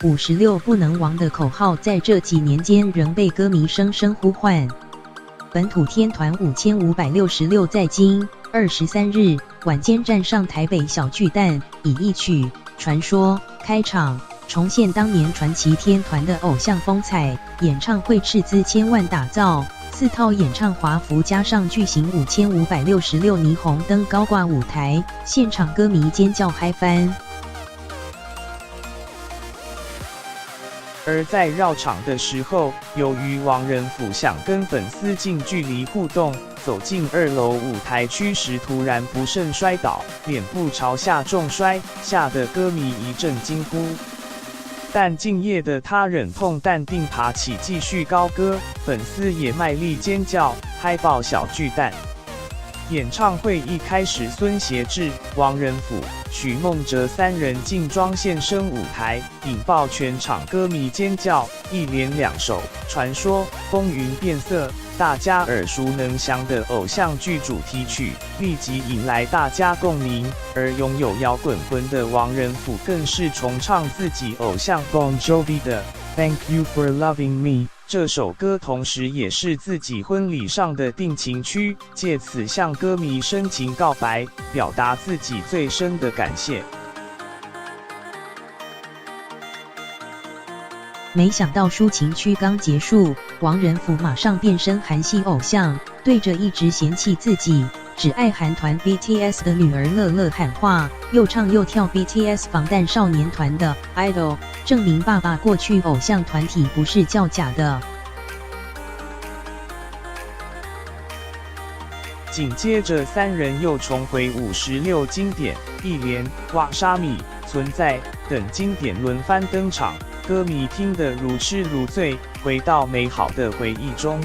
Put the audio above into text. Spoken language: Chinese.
56不能亡的口号在这几年间仍被歌迷声声呼唤。本土天团5566在今23日晚间站上台北小巨蛋，以一曲《传说》开场，重现当年传奇天团的偶像风采。演唱会斥资千万打造，4套演唱华服加上巨型5566霓虹灯高挂舞台，现场歌迷尖叫嗨翻。而在绕场的时候，由于王仁甫想跟粉丝近距离互动，走进2楼舞台区时突然不慎摔倒，脸部朝下重摔，吓得歌迷一阵惊呼。但敬业的他忍痛淡定爬起继续高歌，粉丝也卖力尖叫，嗨爆小巨蛋。演唱会一开始，孙协志、王仁甫、许孟哲3人劲装现身舞台，引爆全场歌迷尖叫，一连2首《传说》风云变色，大家耳熟能详的偶像剧主题曲，立即引来大家共鸣。而拥有摇滚魂的王仁甫更是重唱自己偶像 Bon Jovi 的 Thank You for Loving Me。这首歌同时也是自己婚礼上的定情曲，借此向歌迷深情告白，表达自己最深的感谢。没想到抒情区刚结束，王仁甫马上变身韩系偶像，对着一直嫌弃自己只爱韩团 BTS 的女儿乐乐喊话，又唱又跳 BTS 防弹少年团的 Idol， 证明爸爸过去偶像团体不是叫假的。紧接着3人又重回56经典，一连瓦沙米、存在等经典轮番登场，歌迷听得如痴如醉，回到美好的回忆中。